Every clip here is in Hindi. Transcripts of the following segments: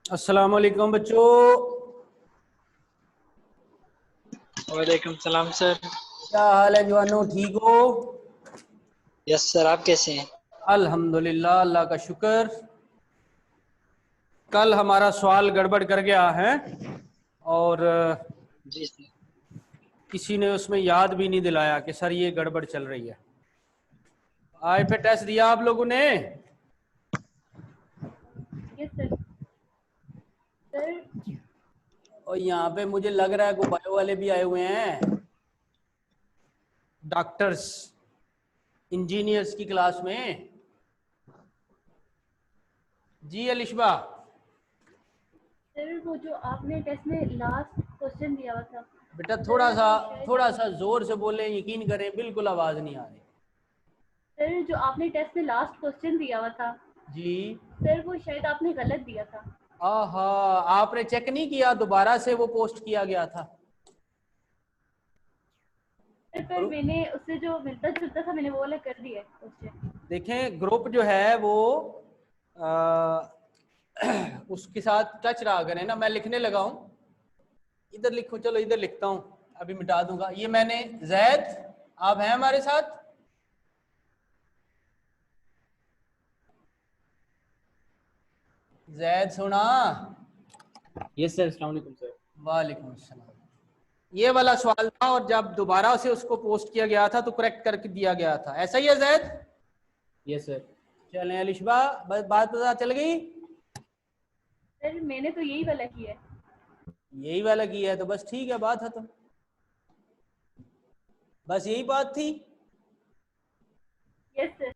अस्सलाम वालेकुम बच्चों। वालेकुम सलाम सर। क्या हाल है जवानों, ठीक हो? यस सर, आप कैसे हैं? अल्हम्दुलिल्लाह, अल्लाह का शुक्र। कल हमारा सवाल गड़बड़ कर गया है और जी सर। किसी ने उसमें याद भी नहीं दिलाया कि सर ये गड़बड़ चल रही है। आज पे टेस्ट दिया आप लोगों ने? Yes sir. सर और यहाँ पे मुझे लग रहा है कि बायो वाले भी आए हुए हैं, डॉक्टर्स, इंजीनियर्स की क्लास में। जी अलिशबा। सर वो जो आपने टेस्ट में लास्ट क्वेश्चन दिया हुआ था बेटा सर, वो शायद थोड़ा सा जोर से बोलें, यकीन करें बिल्कुल आवाज नहीं आ रही। सर जो आपने टेस्ट में लास्ट क्वेश्चन दिया हुआ था जी। सर, वो शायद आपने गलत दिया था। आहा, आपने चेक नहीं किया? दोबारा से वो पोस्ट किया गया था। सर पर मैंने उससे जो मिलता जुलता था मैंने वो वाला कर दिया है क्वेश्चन। देखें, ग्रुप जो है वो आ, उसके साथ टच रहा करें ना। मैं लिखने लगा हूं, इधर लिखो, चलो इधर लिखता हूं, अभी मिटा दूंगा ये मैंने। जैद, आप हैं हमारे साथ? जैद सुना? यस सर, अस्सलाम वालेकुम सर। वालेकुम अस्सलाम। ये वाला सवाल था और जब दोबारा से उसको पोस्ट किया गया था तो करेक्ट करके दिया गया था। ऐसा ही है जैद? Yes sir. चलें अलिशबा, बस बात पता चल गई। सर मैंने तो यही वाला किया है। यही वाला किया है तो बस ठीक है, बात है। तो बस यही बात थी। Yes sir.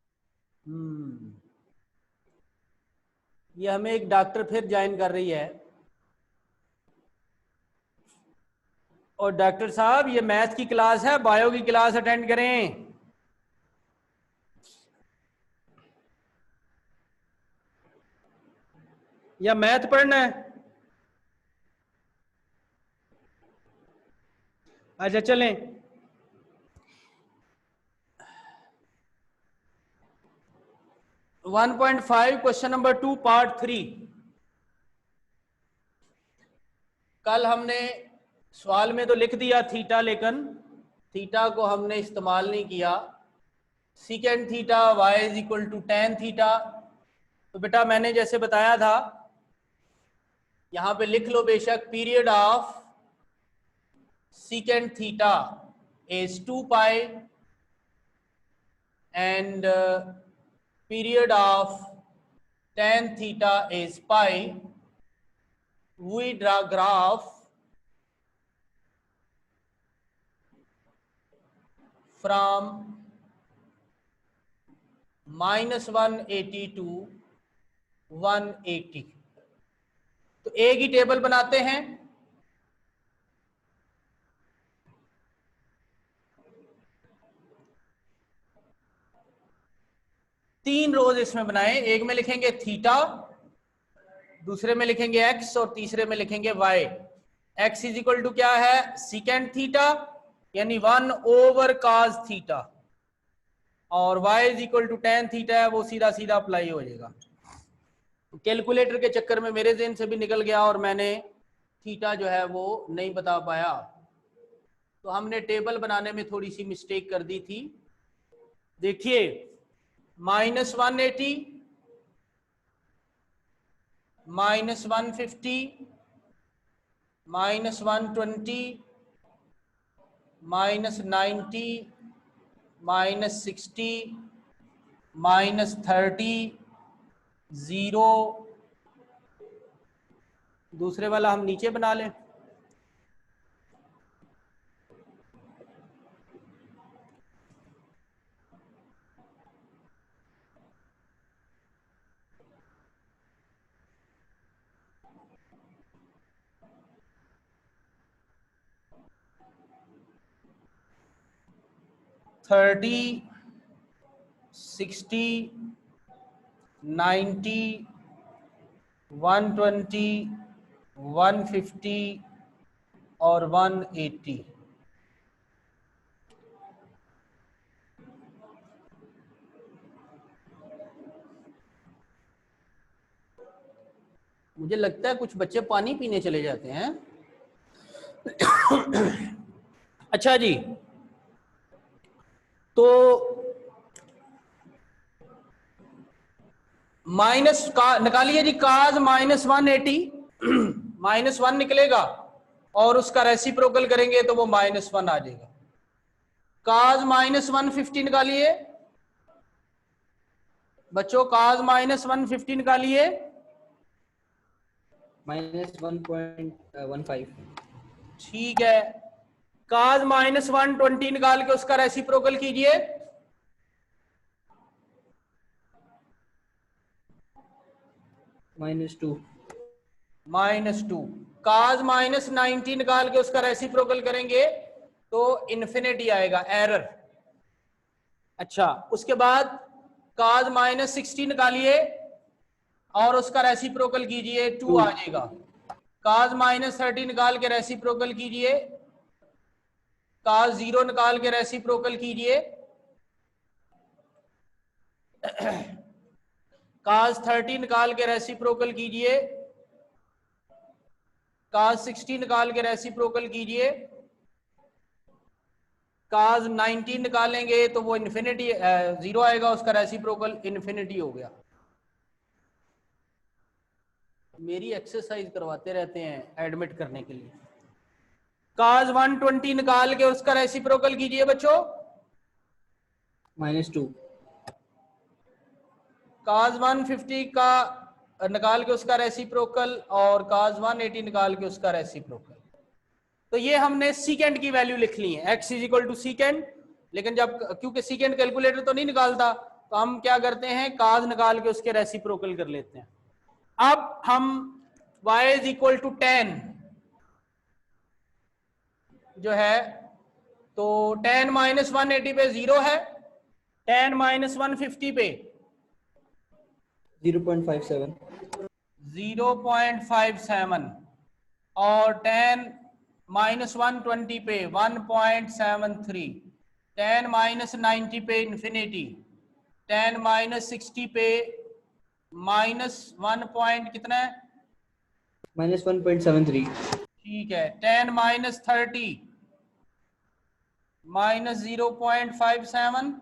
ये हमें एक डॉक्टर फिर ज्वाइन कर रही है। और डॉक्टर साहब, ये मैथ की क्लास है, बायो की क्लास अटेंड करें। या मैथ पढ़ना है? अच्छा चलें। 1.5 क्वेश्चन नंबर 2 पार्ट 3। कल हमने सवाल में तो लिख दिया थीटा, लेकिन थीटा को हमने इस्तेमाल नहीं किया। Secant theta y is equal to tan theta. तो बेटा मैंने जैसे बताया था, यहां पे लिख लो बेशक, period of secant theta is 2 pi and period of tan theta is pi. We draw graph from -180 to 180। तो एक ही टेबल बनाते हैं। तीन रोज इसमें बनाए, एक में लिखेंगे थीटा, दूसरे में लिखेंगे एक्स और तीसरे में लिखेंगे y. X is equal to क्या है? सीकेंड थीटा यानी 1/cos थीटा, और y is equal to tan theta है, वो सीधा सीधा अप्लाई हो जाएगा। कैलकुलेटर के चक्कर में मेरे जेहन से भी निकल गया और मैंने थीटा जो है वो नहीं बता पाया, तो हमने टेबल बनाने में थोड़ी सी मिस्टेक कर दी थी। देखिए, -180, -150, -120, -90, -60, -30, 0। दूसरे वाला हम नीचे बना लें। थर्टी, 60, 90, 120, 150 और 180। मुझे लगता है कुछ बच्चे पानी पीने चले जाते हैं। अच्छा जी, तो माइनस का निकालिए जी, काज -180 -1 निकलेगा और उसका रेसिप्रोकल करेंगे तो वो -1 आ जाएगा। काज -150 निकालिए बच्चों, काज -150 निकालिए। -1.15। ठीक है, काज -120 निकाल के उसका रेसिप्रोकल कीजिए। -2। -2। काज -90 निकाल के उसका रेसिप्रोकल करेंगे तो इन्फिनिटी आएगा, एरर। अच्छा, उसके बाद काज -60 निकालिए और उसका रेसिप्रोकल कीजिए, 2 आ जाएगा। काज -30 निकाल के रेसिप्रोकल कीजिए, काज 0 निकाल के रेसिप्रोकल कीजिए, काज 30 निकाल के रेसिप्रोकल कीजिए, काज 60 निकाल के रेसिप्रोकल कीजिए, काज 19 निकालेंगे तो वो इन्फिनिटी 0 आएगा, उसका रेसिप्रोकल इन्फिनिटी हो गया। मेरी एक्सरसाइज करवाते रहते हैं एडमिट करने के लिए। काज 120 निकाल के उसका रेसिप्रोकल कीजिए बच्चों। -2। काज 150 का निकाल के उसका रेसिप्रोकल और काज 180 निकाल के उसका रेसिप्रोकल। तो ये हमने सीकेंड की वैल्यू लिख ली है, x = सीकेंड। लेकिन जब क्योंकि सीकेंड कैलकुलेटर तो नहीं निकालता, तो हम क्या करते हैं, काज निकाल के उसके रेसिप्रोकल कर लेते हैं। अब हम y = 10 जो है, तो 10 -180 पे 0 है, 10 -150 पे 0.57। 0.57 और 10 -120 पे 1.73, 10 -90 पे इन्फिनिटी, 10 -60 पे -1 पॉइंट कितना है, -1.73। ठीक है, 10 -30 -0.57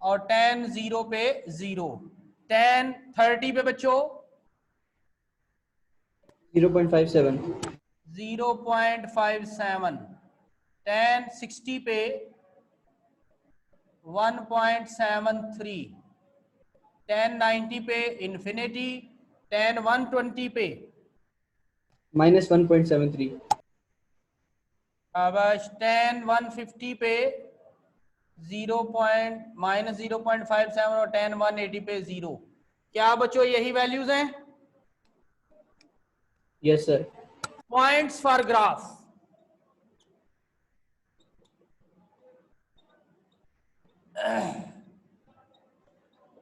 और 10 0 पे 0, 10 30 पे बच्चों 0.57। 0.57, 10 60 पे 1.73, 10 90 पे इन्फिनिटी, 10 120 पे -1.73। शाबाश, 10 150 पे -0.57 और 10 180 पे 0। क्या बच्चों यही वैल्यूज हैं? Yes sir. Points for graph.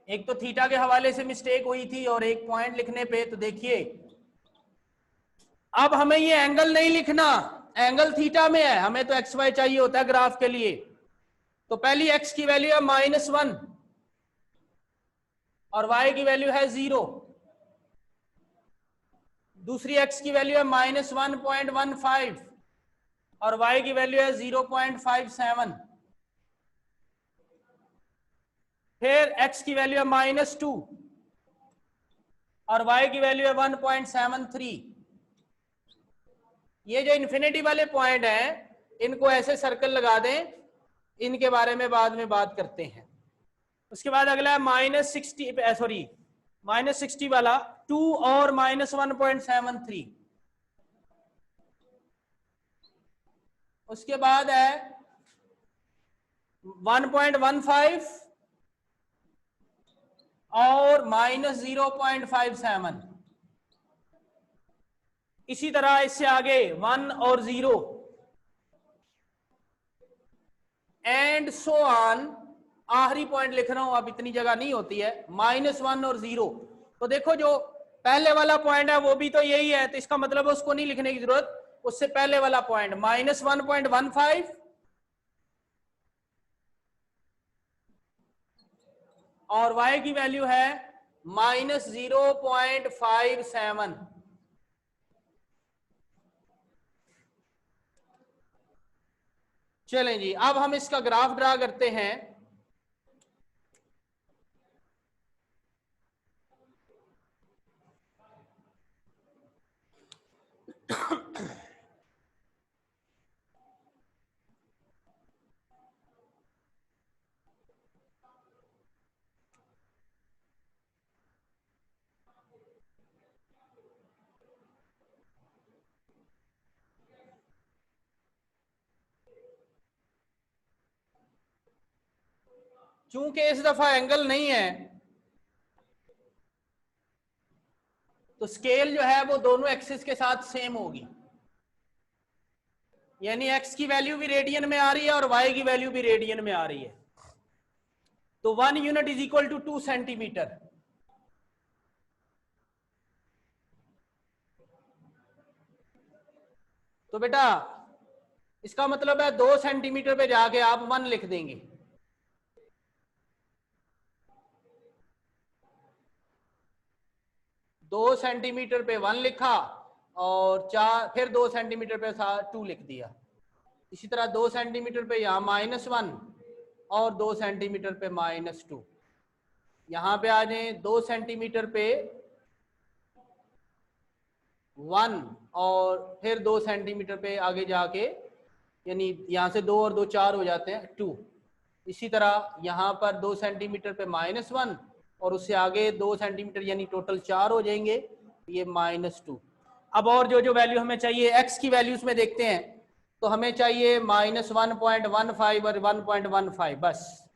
एक तो थीटा के हवाले से मिस्टेक हुई थी और एक पॉइंट लिखने पे। तो देखिए, अब हमें ये एंगल नहीं लिखना, एंगल थीटा में है, हमें तो एक्स वाई चाहिए होता है ग्राफ के लिए। तो पहली एक्स की वैल्यू है -1 और वाई की वैल्यू है 0। दूसरी एक्स की वैल्यू है -1.15 और वाई की वैल्यू है 0.57। फिर x की वैल्यू है -2 और y की वैल्यू है 1.73। ये जो इन्फिनिटी वाले पॉइंट हैं, इनको ऐसे सर्कल लगा दें, इनके बारे में बाद में बात करते हैं। उसके बाद अगला है -60 वाला 2 और -1.73। उसके बाद है 1.15 और -0.57। इसी तरह इससे आगे 1 और 0 एंड सो ऑन। आखिरी पॉइंट लिख रहा हूं, अब इतनी जगह नहीं होती है, -1 और 0। तो देखो, जो पहले वाला पॉइंट है वो भी तो यही है, तो इसका मतलब उसको नहीं लिखने की जरूरत। उससे पहले वाला पॉइंट -1.15 और y की वैल्यू है -0.57। चलें जी, अब हम इसका ग्राफ ड्रा करते हैं। चूंकि इस दफा एंगल नहीं है तो स्केल जो है वो दोनों एक्सिस के साथ सेम होगी, यानी एक्स की वैल्यू भी रेडियन में आ रही है और वाई की वैल्यू भी रेडियन में आ रही है। तो 1 unit is equal to 2 centimetre. तो बेटा इसका मतलब है 2 सेंटीमीटर पे जाके आप 1 लिख देंगे। दो सेंटीमीटर पे 1 लिखा और फिर 2 सेंटीमीटर पे 2 लिख दिया। इसी तरह 2 सेंटीमीटर पे यहाँ -1 और 2 सेंटीमीटर पे -2। यहां पे आ जाए 2 सेंटीमीटर पे 1 और फिर 2 सेंटीमीटर पे आगे जाके, यानी यहां से 2 और 2 4 हो जाते हैं 2। इसी तरह यहां पर 2 सेंटीमीटर पे -1 और उससे आगे 2 सेंटीमीटर यानी टोटल 4 हो जाएंगे, ये -2। अब और जो वैल्यू हमें चाहिए एक्स की वैल्यूज में देखते हैं, तो हमें चाहिए -1.15 और 1.15 बस।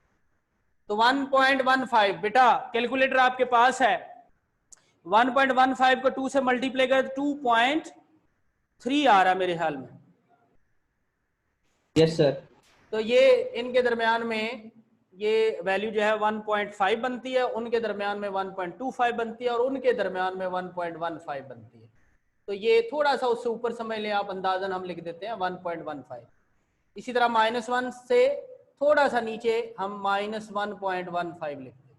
तो 1.15 बेटा कैलकुलेटर आपके पास है, 1.15 को 2 से मल्टीप्लाई कर 2.3 आ रहा मेरे ख्याल में। Yes sir. तो ये इनके दरमियान में ये वैल्यू जो है 1.5 बनती है, उनके दरमियान में 1.25 बनती है और उनके दरमियान में 1.15 बनती है। तो ये थोड़ा सा उससे ऊपर समझ लें आप, अंदाजन हम लिख देते हैं 1.15। इसी तरह -1 से थोड़ा सा नीचे हम -1.15 लिखते हैं।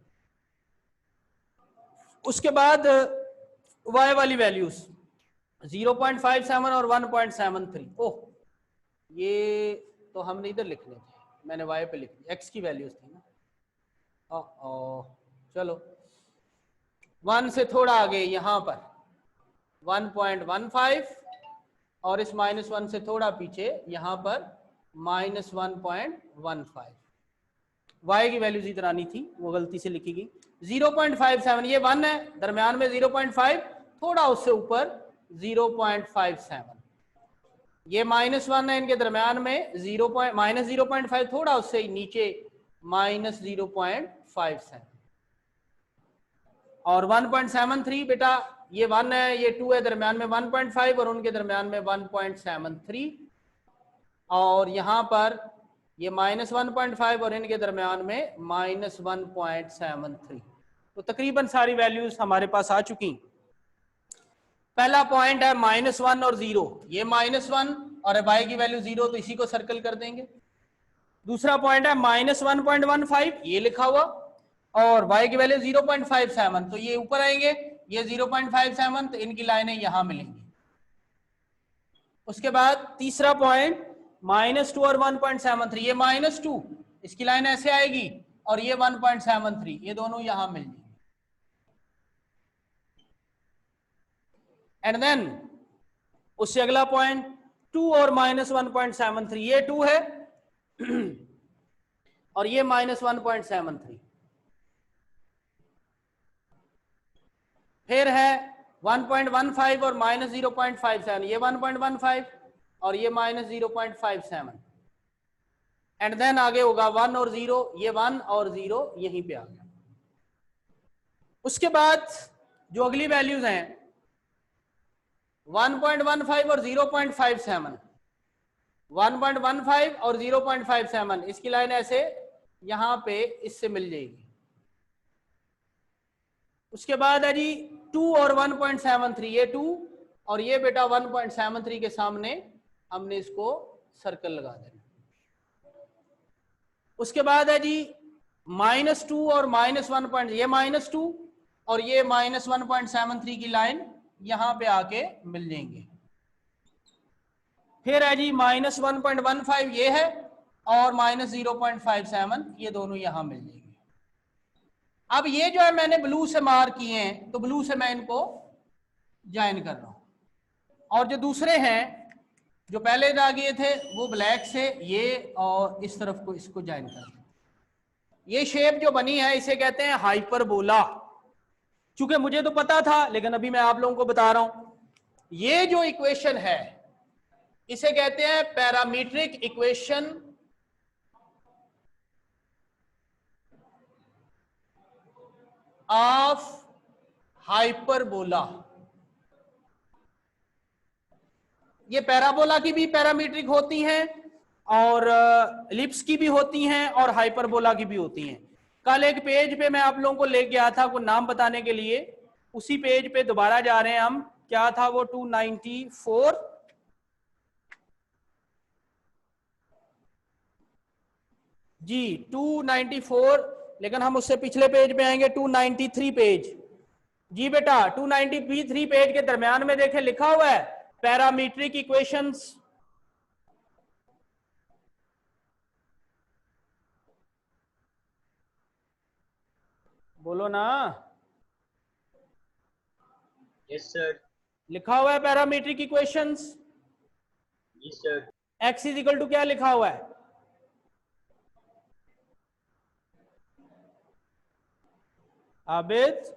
उसके बाद y वाली वैल्यूज 0.57 और 1.73। ओह ये तो हमने इधर लिखने थे, मैंने y पे लिख दी, x की वैल्यूज थी ना। चलो 1 से थोड़ा आगे यहां पर 1.15 और इस -1 से थोड़ा पीछे यहां पर -1.15। y की वैल्यूज इधर आनी थी, वो गलती से लिखी गई। 0.57 ये 1 है, दरमियान में 0.5, थोड़ा उससे ऊपर 0.57। ये -1 है, इनके दरमियान में -0.5, थोड़ा उससे नीचे -0.57। और 1.73 बेटा ये 1 है, ये 2 है, दरमियान में 1.5 और उनके दरमियान में 1.73। और यहां पर ये -1.5 और इनके दरमियान में -1.73। तो तकरीबन सारी वैल्यूज हमारे पास आ चुकी। पहला पॉइंट है -1 और 0, ये -1 और y की वैल्यू 0, तो इसी को सर्कल कर देंगे। दूसरा पॉइंट है -1.15, ये लिखा हुआ, और y की वैल्यू 0.57, तो ये ऊपर आएंगे, ये 0.57, तो इनकी लाइनें यहां मिलेंगी। उसके बाद तीसरा पॉइंट -2 और 1.73, ये -2, इसकी लाइन ऐसे आएगी, और ये 1.73, ये दोनों यहां मिल जाएंगे। एंड देन उससे अगला पॉइंट 2 और -1.73, ये 2 है और ये -1.73। फिर है 1.15 और -0.57, ये 1.15 और ये -0.57। एंड देन आगे होगा 1 और 0, ये 1 और 0 यहीं पे आ गया। उसके बाद जो अगली वैल्यूज हैं 1.15 और 0.57, 1.15 और 0.57, इसकी लाइन ऐसे यहां पे इससे मिल जाएगी। उसके बाद है जी 2 और 1.73, ये 2 और ये बेटा 1.73 के सामने हमने इसको सर्कल लगा देना। उसके बाद है जी -2 और -1, ये -2 और ये -1.73 की लाइन यहां पे आके मिल जाएंगे। फिर है जी -1.15 ये है और -0.57 ये दोनों यहां मिल जाएंगे। अब ये जो है मैंने ब्लू से मार्क किए हैं, तो ब्लू से मैं इनको ज्वाइन कर रहा हूं। और जो दूसरे हैं जो पहले आ गए थे वो ब्लैक से ये और इस तरफ को इसको ज्वाइन कर रहा हूं। ये शेप जो बनी है इसे कहते हैं हाइपरबोला। चूंकि मुझे तो पता था लेकिन अभी मैं आप लोगों को बता रहा हूं, ये जो इक्वेशन है इसे कहते हैं पैरामीट्रिक इक्वेशन ऑफ हाइपरबोला। ये पैराबोला की भी पैरामीट्रिक होती हैं और एलिप्स की भी होती हैं और हाइपरबोला की भी होती हैं। कल एक पेज पे मैं आप लोगों को ले गया था को नाम बताने के लिए, उसी पेज पे दोबारा जा रहे हैं हम। क्या था वो? 294 जी 294, लेकिन हम उससे पिछले पेज पे आएंगे 293 पेज। जी बेटा 293 पेज के दरमियान में देखें लिखा हुआ है पैरामीट्रिक इक्वेशंस। बोलो ना। Yes sir. लिखा हुआ है पैरामीट्रिक इक्वेशंस। जी sir. X is equal to क्या लिखा हुआ है? Abid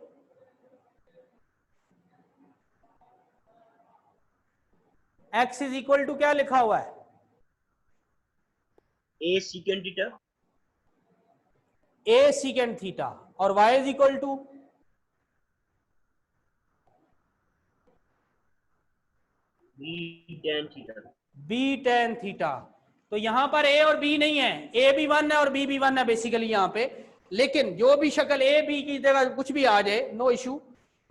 x is equal to क्या लिखा हुआ है? A secant theta. A secant theta. और y is equal to b tan theta. B tan theta. तो यहां पर a और b नहीं है, a भी 1 है और b भी 1 है बेसिकली यहां पे। लेकिन जो भी शक्ल a b की जगह कुछ भी आ जाए नो इशू।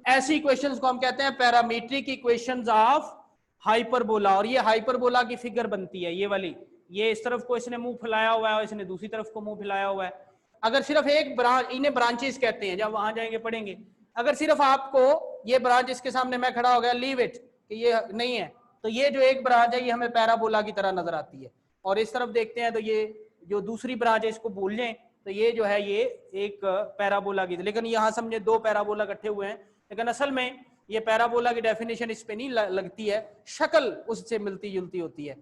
ऐसी इक्वेशंस को हम कहते हैं पैरामीट्रिक इक्वेशंस ऑफ हाइपरबोला। और ये हाइपरबोला की फिगर बनती है ये वाली। ये इस तरफ को इसने मुंह फैलाया हुआ है और इसने दूसरी तरफ को मुंह फैलाया हुआ है। अगर सिर्फ एक ब्रांच, इन्हें ब्रांचेस कहते हैं, जब वहां जाएंगे पढ़ेंगे। अगर सिर्फ आपको ये ब्रांच इसके सामने मैं खड़ा हो गया, लीव इट कि ये नहीं है, तो ये जो एक ब्रांच है ये हमें पैराबोला की तरह नजर आती है। और इस तरफ देखते हैं तो ये जो दूसरी ब्रांच है इसको भूल जाएं तो ये जो है ये एक पैराबोला की। लेकिन यहाँ समझे दो पैराबोला इकट्ठे हुए हैं, लेकिन असल में ये पैराबोला की डेफिनेशन इस पे नहीं लगती है, शक्ल उससे मिलती जुलती होती है।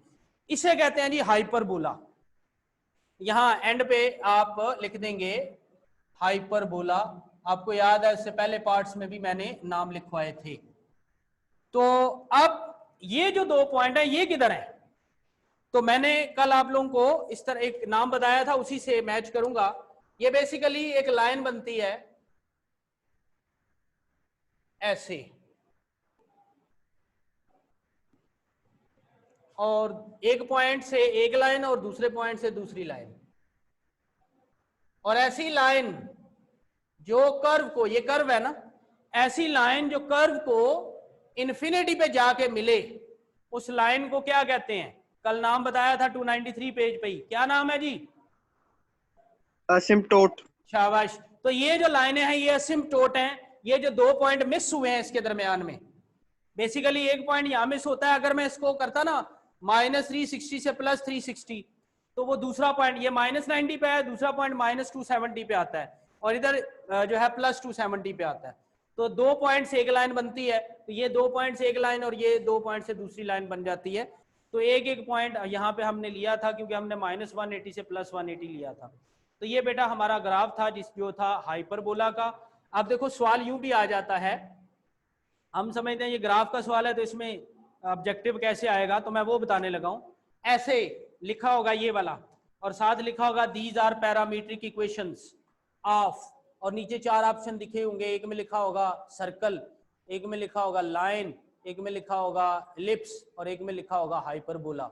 इसे कहते हैं जी हाइपरबोला। यहां एंड पे आप लिख देंगे हाइपरबोला। आपको याद है इससे पहले पार्ट्स में भी मैंने नाम लिखवाए थे। तो अब ये जो दो पॉइंट है ये किधर है? तो मैंने कल आप लोगों को इस तरह एक नाम बताया था, उसी से मैच करूंगा। ये बेसिकली एक लाइन बनती है ऐसे, और एक पॉइंट से एक लाइन और दूसरे पॉइंट से दूसरी लाइन। और ऐसी लाइन जो कर्व को, ये कर्व है ना, ऐसी लाइन जो कर्व को इन्फिनिटी पे जाके मिले उस लाइन को क्या कहते हैं? कल नाम बताया था 293 पेज पे ही। क्या नाम है जी? असिम्प्टोट। शाबाश। तो ये जो लाइनें हैं ये असिम्प्टोट हैं। ये जो दो पॉइंट मिस हुए हैं इसके दरमियान में, बेसिकली एक पॉइंट यहां मिस होता है। अगर मैं इसको करता ना -360 से +360 तो वो दूसरा पॉइंट ये -90 पे है, दूसरा पॉइंट -270 पे आता है और इधर जो है +270 पे आता है। तो दो पॉइंट से एक लाइन बनती है, तो ये दो पॉइंट से एक लाइन और ये दो पॉइंट से दूसरी लाइन बन जाती है। तो एक एक पॉइंट यहाँ पे हमने लिया था क्योंकि हमने -180 से +180 लिया था। तो ये बेटा हमारा ग्राफ था जो था हाइपरबोला का। अब देखो सवाल यूं भी आ जाता है, हम समझते हैं ये ग्राफ का सवाल है तो इसमें ऑब्जेक्टिव कैसे आएगा, तो मैं वो बताने लगा हूं। ऐसे लिखा होगा ये वाला और साथ लिखा होगा these are parametric equations of, और नीचे चार ऑप्शन दिखे होंगे। एक में लिखा होगा सर्कल, एक में लिखा होगा लाइन, एक में लिखा होगा एलिप्स और एक में लिखा होगा हाइपरबोला।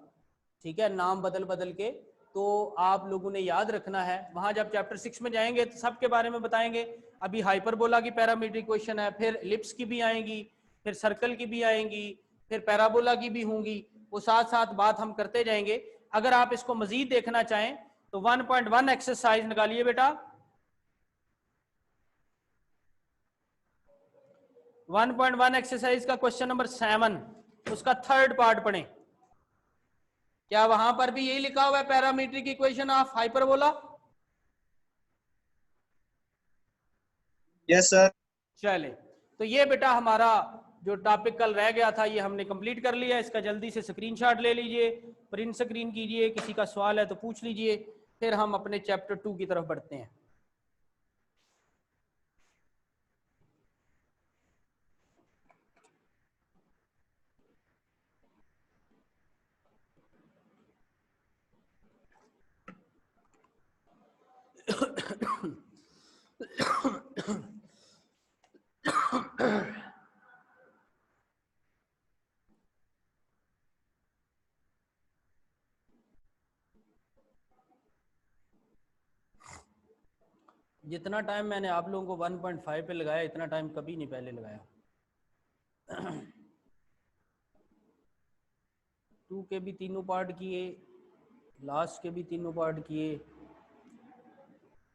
ठीक है, नाम बदल बदल के। तो आप लोगों ने याद रखना है, वहां जब चैप्टर 6 में जाएंगे तो सबके बारे में बताएंगे। अभी हाइपरबोला की पैरामीट्रिक इक्वेशन है, फिर एलिप्स की भी आएंगी, फिर सर्कल की भी आएंगी, फिर पैराबोला की भी होंगी। वो साथ साथ बात हम करते जाएंगे। अगर आप इसको मजीद देखना चाहें तो 1.1 एक्सरसाइज निकालिए बेटा। 1.1 एक्सरसाइज का क्वेश्चन नंबर 7, उसका थर्ड पार्ट पढ़ें। क्या वहां पर भी यही लिखा हुआ है, parametric equation of hyperbola? Yes sir. चले, तो ये बेटा हमारा जो टॉपिक कल रह गया था ये हमने कंप्लीट कर लिया। इसका जल्दी से स्क्रीनशॉट ले लीजिए, प्रिंट स्क्रीन कीजिए, किसी का सवाल है तो पूछ लीजिए, फिर हम अपने चैप्टर 2 की तरफ बढ़ते हैं। जितना टाइम मैंने आप लोगों को 1.5 पे लगाया, इतना टाइम कभी नहीं पहले लगाया। 2 के भी तीनों पार्ट किए, लास्ट के भी तीनों पार्ट किए,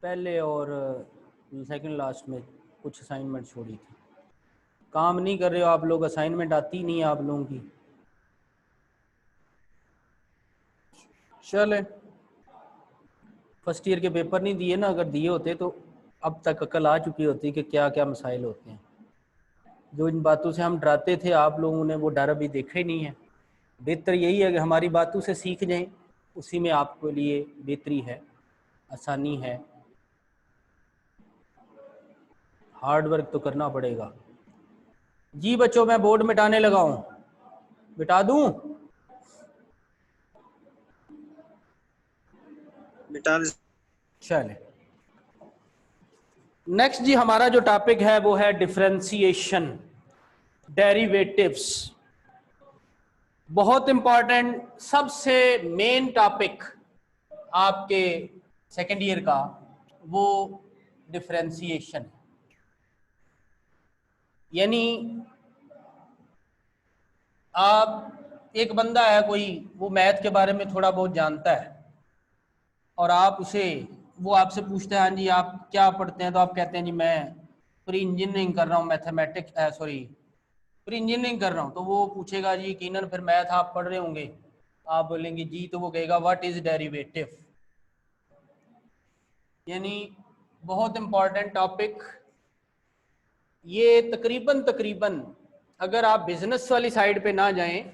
पहले और सेकंड लास्ट में कुछ असाइनमेंट छोड़ी थी। काम नहीं कर रहे हो आप लोग, असाइनमेंट आती नहीं है आप लोगों की। चले, फर्स्ट ईयर के पेपर नहीं दिए ना, अगर दिए होते तो अब तक अकल आ चुकी होती कि क्या क्या मसाइल होते हैं। जो इन बातों से हम डराते थे आप लोगों ने वो डर अभी देखा ही नहीं है। बेहतर यही है कि हमारी बातों से सीख जाएं, उसी में आपके लिए बेहतरी है, आसानी है। हार्ड वर्क तो करना पड़ेगा। जी बच्चों, मैं बोर्ड मिटाने लगा हूं, मिटा दूं? मिटा दे। चले, नेक्स्ट जी हमारा जो टॉपिक है वो है डिफरेंशिएशन, डेरिवेटिव्स। बहुत इंपॉर्टेंट, सबसे मेन टॉपिक आपके सेकेंड ईयर का वो डिफरेंशिएशन है। यानी आप, एक बंदा है कोई, वो मैथ के बारे में थोड़ा बहुत जानता है और आप उसे, वो आपसे पूछता है हाँ जी आप क्या पढ़ते हैं, तो आप कहते हैं जी मैं प्री इंजीनियरिंग कर रहा हूँ, मैथमेटिक्स प्री इंजीनियरिंग कर रहा हूँ। तो वो पूछेगा जी यकीनन फिर मैथ आप पढ़ रहे होंगे, आप बोलेंगे जी, तो वो कहेगा व्हाट इज डेरिवेटिव। यानी बहुत इंपॉर्टेंट टॉपिक ये। तकरीबन अगर आप बिजनेस वाली साइड पे ना जाएं,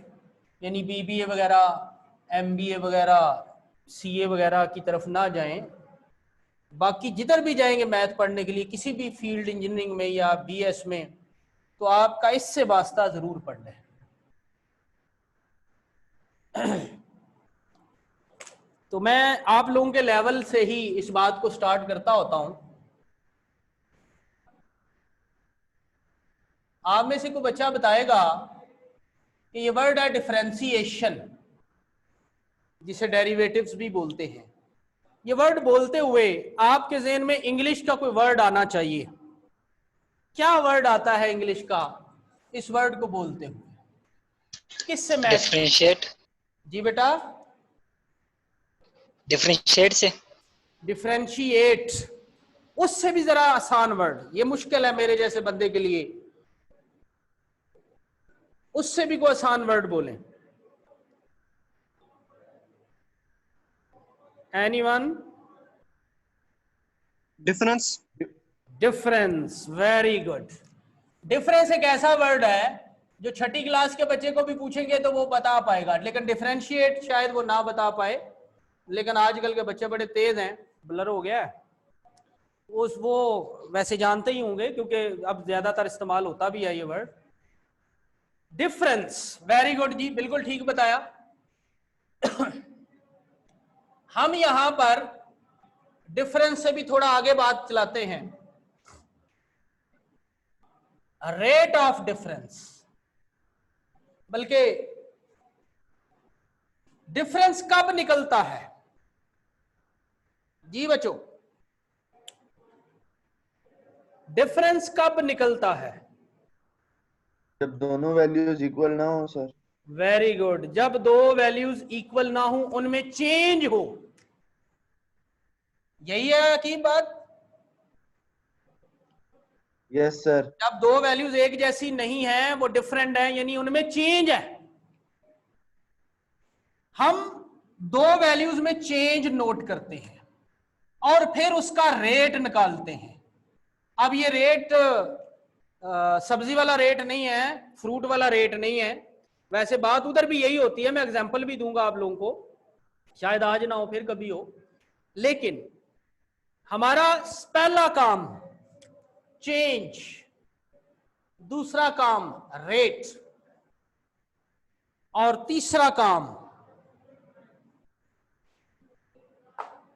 यानी बीबीए वगैरह, एमबीए वगैरह, सीए वगैरह की तरफ ना जाएं, बाकी जिधर भी जाएंगे मैथ पढ़ने के लिए, किसी भी फील्ड, इंजीनियरिंग में या बीएस में, तो आपका इससे वास्ता जरूर पढ़ना है। तो मैं आप लोगों के लेवल से ही इस बात को स्टार्ट करता होता हूं। आप में से कोई बच्चा बताएगा कि ये वर्ड है डिफरेंशिएशन, जिसे डेरिवेटिव्स भी बोलते हैं। ये वर्ड बोलते हुए आपके ज़हन में इंग्लिश का कोई वर्ड आना चाहिए। क्या वर्ड आता है इंग्लिश का इस वर्ड को बोलते हुए? किससे मैच? डिफरेंशिएट। जी बेटा, डिफरेंशिएट से। डिफरेंशिएट, उससे भी जरा आसान वर्ड। ये मुश्किल है मेरे जैसे बंदे के लिए, उससे भी कोई आसान वर्ड बोलें। Anyone? Difference. Difference, very good. Difference एक ऐसा वर्ड है जो छठी क्लास के बच्चे को भी पूछेंगे तो वो बता पाएगा, लेकिन डिफरेंशिएट शायद वो ना बता पाए। लेकिन आजकल के बच्चे बड़े तेज हैं, ब्लर हो गया है, वो वैसे जानते ही होंगे क्योंकि अब ज्यादातर इस्तेमाल होता भी है ये वर्ड डिफरेंस। वेरी गुड जी, बिल्कुल ठीक बताया। हम यहां पर डिफरेंस से भी थोड़ा आगे बात चलाते हैं। रेट ऑफ डिफरेंस, बल्कि डिफरेंस कब निकलता है? जी बच्चों, डिफरेंस कब निकलता है? जब दोनों वैल्यूज इक्वल ना हो सर। वेरी गुड, जब दो वैल्यूज इक्वल ना हो, उनमें चेंज हो। यही है की बात? Yes sir. जब दो वैल्यूज एक जैसी नहीं है, वो डिफरेंट है, यानी उनमें चेंज है। हम दो वैल्यूज में चेंज नोट करते हैं और फिर उसका रेट निकालते हैं। अब ये रेट सब्जी वाला रेट नहीं है, फ्रूट वाला रेट नहीं है। वैसे बात उधर भी यही होती है, मैं एग्जांपल भी दूंगा आप लोगों को, शायद आज ना हो फिर कभी हो। लेकिन हमारा पहला काम चेंज, दूसरा काम रेट, और तीसरा काम,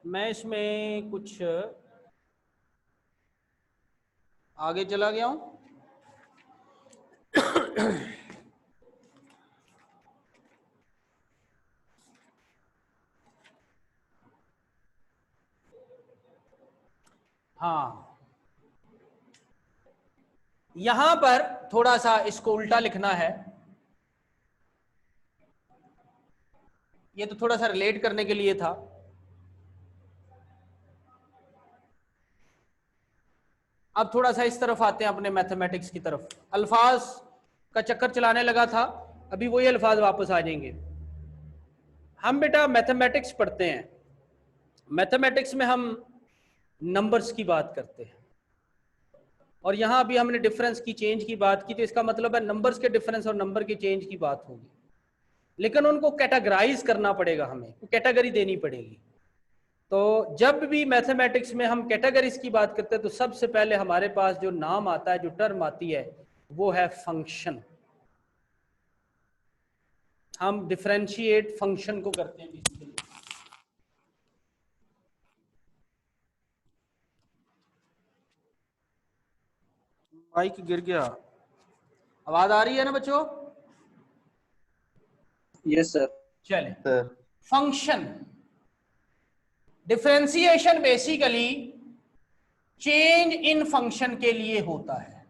मैं इसमें कुछ आगे चला गया हूं। हाँ, यहां पर थोड़ा सा इसको उल्टा लिखना है। ये तो थोड़ा सा रिलेट करने के लिए था। अब थोड़ा सा इस तरफ आते हैं अपने मैथमेटिक्स की तरफ। अल्फाज का चक्कर चलाने लगा था, अभी वही अल्फाज वापस आ जाएंगे। हम बेटा मैथमेटिक्स पढ़ते हैं, मैथमेटिक्स में हम नंबर्स की बात करते हैं, और यहां अभी हमने डिफरेंस की, चेंज की बात की, तो इसका मतलब है नंबर्स के डिफरेंस और नंबर के चेंज की बात होगी। लेकिन उनको कैटेगराइज करना पड़ेगा, हमें कैटेगरी देनी पड़ेगी। तो जब भी मैथमेटिक्स में हम कैटेगरीज की बात करते हैं तो सबसे पहले हमारे पास जो नाम आता है, जो टर्म आती है, वो है फंक्शन। हम डिफरेंशिएट फंक्शन को करते हैं बेसिकली। माइक गिर गया, आवाज आ रही है ना बच्चों? Yes sir. चले, sir function differentiation basically change in function के लिए होता है।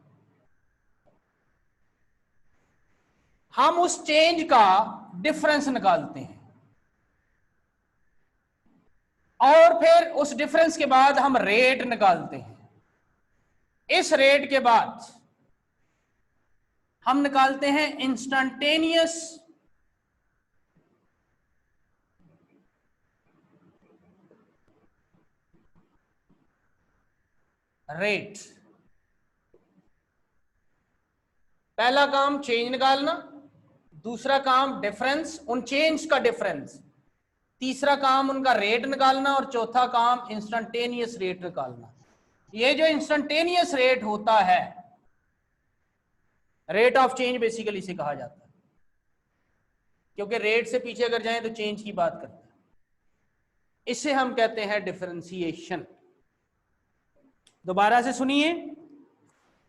हम उस चेंज का डिफरेंस निकालते हैं और फिर उस डिफरेंस के बाद हम रेट निकालते हैं। इस रेट के बाद हम निकालते हैं इंस्टेंटेनियस रेट। पहला काम चेंज निकालना, दूसरा काम डिफरेंस, उन चेंज का डिफरेंस, तीसरा काम उनका रेट निकालना, और चौथा काम इंस्टेंटेनियस रेट निकालना। ये जो इंस्टेंटेनियस रेट होता है, रेट ऑफ चेंज बेसिकली इसे कहा जाता है, क्योंकि रेट से पीछे अगर जाएं तो चेंज की बात करते हैं। इसे हम कहते हैं डिफरेंशिएशन। दोबारा से सुनिए,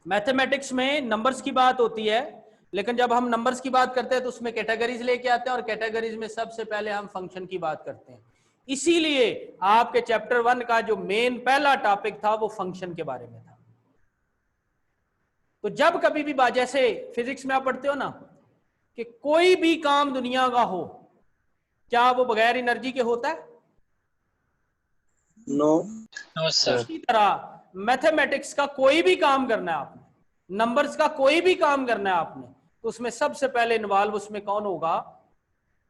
मैथमेटिक्स में नंबर्स की बात होती है, लेकिन जब हम नंबर्स की बात करते हैं तो उसमें कैटेगरीज लेके आते हैं, और कैटेगरीज में सबसे पहले हम फंक्शन की बात करते हैं। इसीलिए आपके चैप्टर 1 का जो मेन पहला टॉपिक था वो फंक्शन के बारे में था। तो जब कभी भी बात, जैसे फिजिक्स में आप पढ़ते हो ना कि कोई भी काम दुनिया का हो, क्या वो बगैर एनर्जी के होता है? नो। No sir. इसी तरह मैथमेटिक्स का कोई भी काम करना है आपने, नंबर्स का कोई भी काम करना है आपने, तो उसमें सबसे पहले इन्वॉल्व उसमें कौन होगा?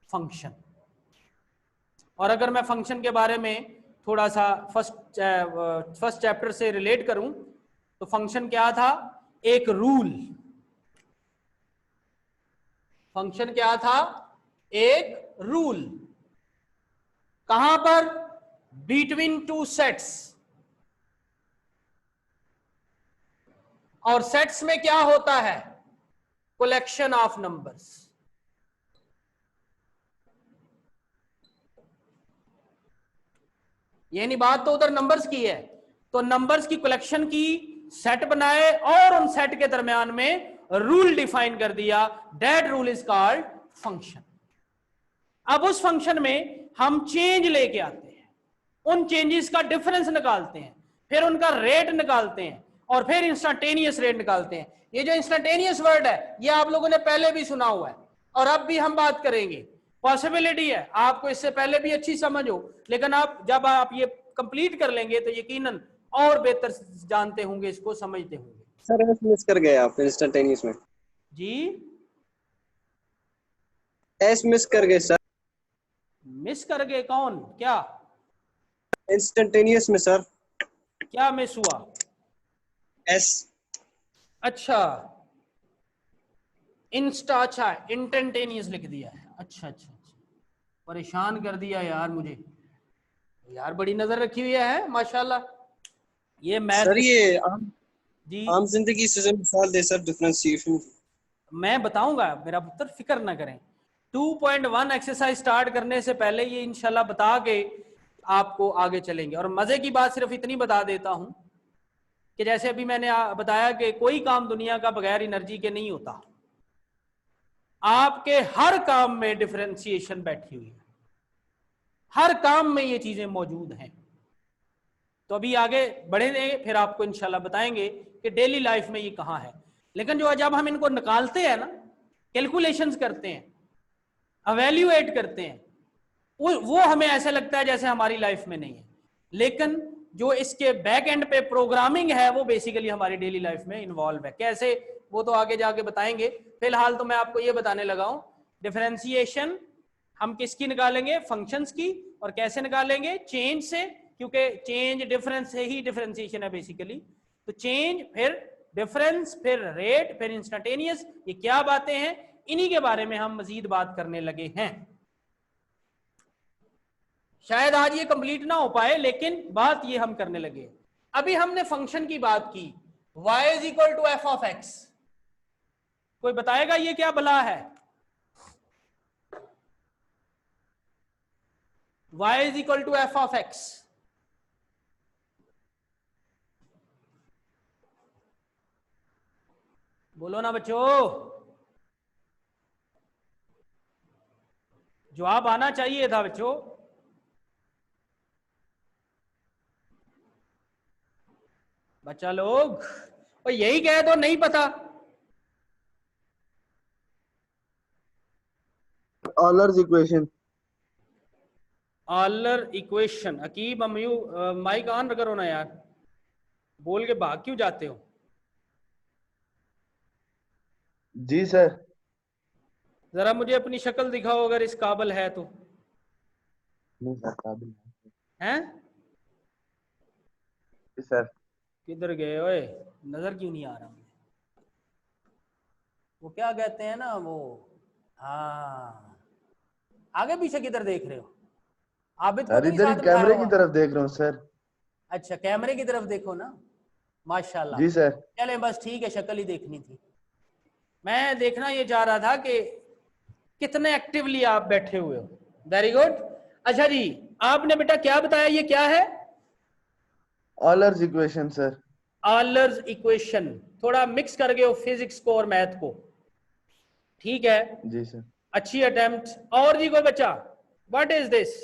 फंक्शन। और अगर मैं फंक्शन के बारे में थोड़ा सा फर्स्ट चैप्टर से रिलेट करूं तो फंक्शन क्या था? एक रूल। फंक्शन क्या था? एक रूल। कहां पर? Between two sets. और सेट्स में क्या होता है? Collection of numbers. यानी बात तो उधर नंबर्स की है, तो नंबर्स की कलेक्शन की सेट बनाए और उन सेट के दरमियान में रूल डिफाइन कर दिया। That rule is called function. अब उस फंक्शन में हम चेंज लेके आते हैं, उन चेंजेस का डिफरेंस निकालते हैं, फिर उनका रेट निकालते हैं, और फिर इंस्टेंटेनियस रेट निकालते हैं। ये जो इंस्टेंटेनियस वर्ड है ये आप लोगों ने पहले भी सुना हुआ है और अब भी हम बात करेंगे। पॉसिबिलिटी है आपको इससे पहले भी अच्छी समझ हो, लेकिन आप जब आप ये कंप्लीट कर लेंगे तो यकीनन और बेहतर जानते होंगे, इसको समझते होंगे। सर एस मिस कर गए आप इंस्टेंटेनियस में। जी एस मिस कर गए सर मिस कर गए, कौन क्या इंस्टेंटेनियस में सर। क्या मिस हुआ? एस। अच्छा इंस्टा, अच्छा इंस्टेंटेनियस लिख दिया है, अच्छा अच्छा अच्छा, परेशान कर दिया यार मुझे, यार बड़ी नजर रखी हुई है माशाल्लाह। ये मैथ सर ये जी आम जिंदगी से मिसाल दे सर डिफरेंशिएशन। मैं बताऊंगा, मेरा पुत्र फिक्र ना करें। 2.1 एक्सरसाइज स्टार्ट करने से पहले ये इंशाल्लाह बता के आपको आगे चलेंगे। और मजे की बात सिर्फ इतनी बता देता हूं कि जैसे अभी मैंने बताया कि कोई काम दुनिया का बगैर एनर्जी के नहीं होता, आपके हर काम में डिफरेंशिएशन बैठी हुई है, हर काम में ये चीजें मौजूद हैं। तो अभी आगे बढ़ेंगे, फिर आपको इंशाल्लाह बताएंगे कि डेली लाइफ में ये कहाँ है। लेकिन जो जब हम इनको निकालते हैं ना, कैलकुलेशंस करते हैं, अवेल्युएट करते हैं, वो हमें ऐसे लगता है जैसे हमारी लाइफ में नहीं है, लेकिन जो इसके बैक एंड पे प्रोग्रामिंग है वो बेसिकली हमारी डेली लाइफ में इन्वॉल्व है। कैसे, वो तो आगे जाके बताएंगे। फिलहाल तो मैं आपको ये बताने लगा हूं डिफरेंशिएशन हम किसकी निकालेंगे, फंक्शंस की। और कैसे निकालेंगे, चेंज से, क्योंकि चेंज डिफरेंस से ही डिफरेंशिएशन है बेसिकली। तो चेंज, फिर डिफरेंस, फिर रेट, फिर इंस्टेंटेनियस, ये क्या बातें हैं, इन्हीं के बारे में हम मजीद बात करने लगे हैं। शायद आज ये कंप्लीट ना हो पाए, लेकिन बात ये हम करने लगे। अभी हमने फंक्शन की बात की, y is equal to F of X. कोई बताएगा ये क्या भला है? y is equal to F of X, बोलो ना बच्चों, जवाब आना चाहिए था बच्चों। बच्चा लोग, और यही कहे तो नहीं पता। Euler's equation. Euler equation. Aqib अमयू माइक ऑन करो ना यार, बोल के भाग क्यों जाते हो? जी सर। जरा मुझे अपनी शक्ल दिखाओ अगर इस काबिल है तो। नहीं सर, काबिल हैं? नहीं सर। किधर गए ओए, नजर क्यों नहीं आ रहा मुझे? वो क्या कहते हैं ना वो, हाँ, आगे पीछे किधर देख रहे हो? आबिद को सर तो नहीं इधर ही साथ कैमरे बिठाया की हुआ? तरफ देख रहा हूँ सर। अच्छा कैमरे की तरफ देखो ना, माशाल्लाह। जी सर। चले बस ठीक है, शक्ल ही देखनी थी। मैं देखना ये चाह रहा था कि कितने एक्टिवली आप बैठे हुए हो। Very good. अच्छा जी, आपने बेटा क्या बताया, ये क्या है? ऑलर्स इक्वेशन सर। ऑलर्स इक्वेशन। थोड़ा मिक्स कर गए हो फिजिक्स को और मैथ को, ठीक है, जी सर। अच्छी अटेम्प्ट। और जी कोई बच्चा, व्हाट इज दिस?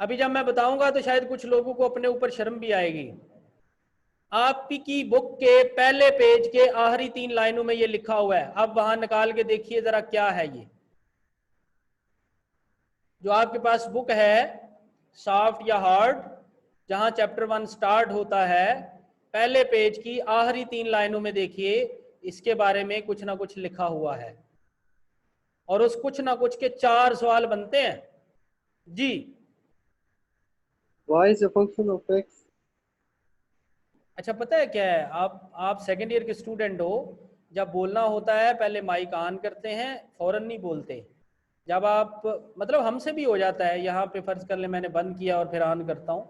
अभी जब मैं बताऊंगा तो शायद कुछ लोगों को अपने ऊपर शर्म भी आएगी। आपकी बुक के पहले पेज के आखिरी 3 लाइनों में ये लिखा हुआ है, अब वहां निकाल के देखिए जरा क्या है ये। जो आपके पास बुक है, सॉफ्ट या हार्ड, जहां चैप्टर 1 स्टार्ट होता है, पहले पेज की आखिरी 3 लाइनों में देखिए, इसके बारे में कुछ ना कुछ लिखा हुआ है। और उस कुछ ना कुछ के 4 सवाल बनते हैं जी। y is a function of x। अच्छा पता है क्या है, आप सेकेंड ईयर के स्टूडेंट हो, जब बोलना होता है पहले माइक ऑन करते हैं, फौरन नहीं बोलते। जब आप, मतलब हमसे भी हो जाता है, यहाँ पे फर्ज कर ले मैंने बंद किया और फिर ऑन करता हूँ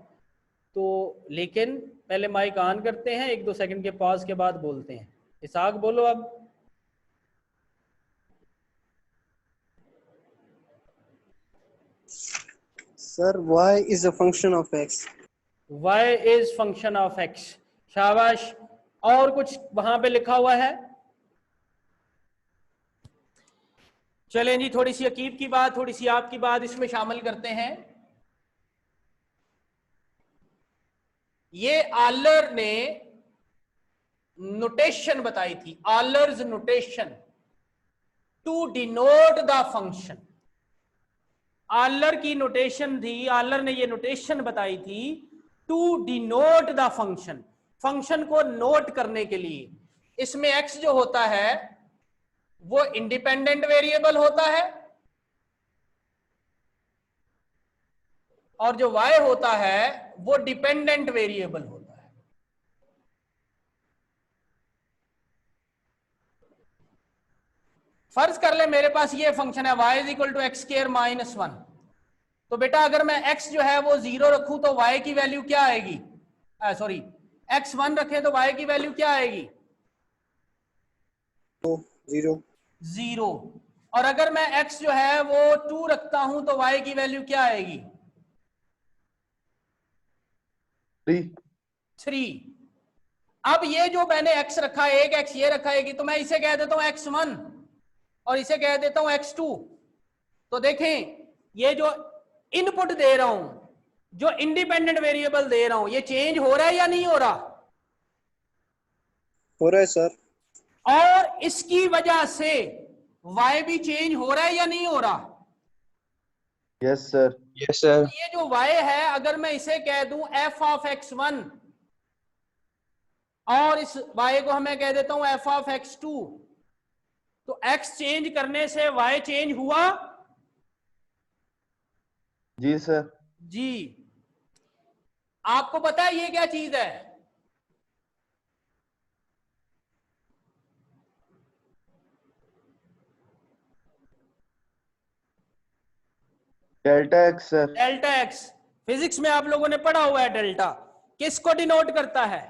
तो, लेकिन पहले माइक ऑन करते हैं, 1-2 सेकंड के पॉज के बाद बोलते हैं। इसाक बोलो अब। Sir y is a function of x। y is function of x। शाबाश। और कुछ वहां पे लिखा हुआ है? चलें जी, थोड़ी सी अकीब की बात, थोड़ी सी आपकी बात इसमें शामिल करते हैं। ये ऑलर ने नोटेशन बताई थी, Euler's notation to denote the function. Euler की नोटेशन थी, ऑलर ने ये नोटेशन बताई थी to denote the function, function को नोट करने के लिए। इसमें x जो होता है वो इंडिपेंडेंट वेरिएबल होता है और जो y होता है वो डिपेंडेंट वेरिएबल होता है। फर्ज कर ले मेरे पास ये फंक्शन है y is equal to X square minus 1, तो बेटा अगर मैं x जो है वो 0 रखूं तो y की वैल्यू क्या आएगी, सॉरी x 1 रखें तो y की वैल्यू क्या आएगी, 0 0। और अगर मैं x जो है वो 2 रखता हूं तो y की वैल्यू क्या आएगी, 3। अब ये जो मैंने x रखा, एक x ये रखा है, तो मैं इसे कह देता हूं x1 और इसे कह देता हूं x2। तो देखें ये जो इनपुट दे रहा हूं, जो इंडिपेंडेंट वेरिएबल दे रहा हूं, ये चेंज हो रहा है या नहीं हो रहा, हो रहा है सर। और इसकी वजह से y भी चेंज हो रहा है या नहीं हो रहा। Yes sir. Yes sir. ये जो y है अगर मैं इसे कह दूं f ऑफ x1 और इस y को मैं कह देता हूं f ऑफ x2, तो x चेंज करने से y चेंज हुआ। जी सर। जी, आपको पता है ये क्या चीज है, delta x sir. Delta x। Physics में आप लोगों ने पढ़ा हुआ है, डेल्टा किसको डिनोट करता है,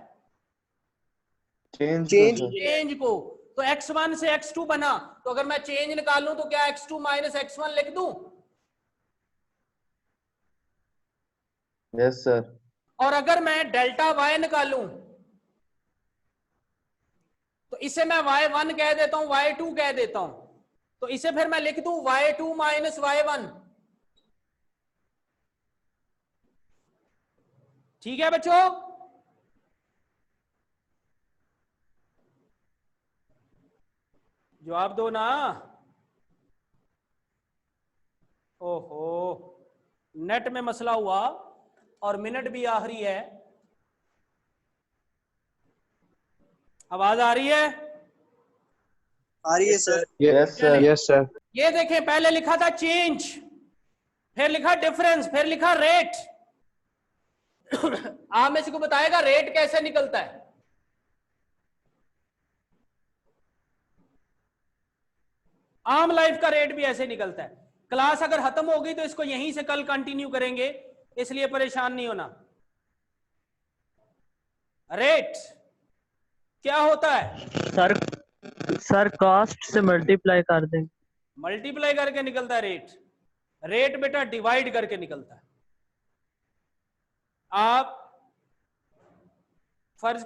चेंज Change। चेंज को। तो x1 से x2 बना, तो अगर मैं चेंज निकालूं तो क्या x2 माइनस x1 लिख दूं, यस सर। और अगर मैं डेल्टा y निकालूं तो इसे मैं y1 कह देता हूं, y2 कह देता हूं, तो इसे फिर मैं लिख दूं y2 माइनस y1। ठीक है बच्चों, जवाब दो ना। ओहो, नेट में मसला हुआ और मिनट भी आखिरी है। आवाज आ रही है, आ रही है sir. Yes sir. Yes sir. ये देखें पहले लिखा था चेंज, फिर लिखा डिफरेंस, फिर लिखा रेट। आप में से को बताएगा रेट कैसे निकलता है, आम लाइफ का रेट भी ऐसे निकलता है। क्लास अगर खत्म होगी तो इसको यहीं से कल कंटिन्यू करेंगे, इसलिए परेशान नहीं होना। रेट क्या होता है, सर कॉस्ट से मल्टीप्लाई कर दें। मल्टीप्लाई करके निकलता है रेट। रेट बेटा डिवाइड करके निकलता है। आप फर्ज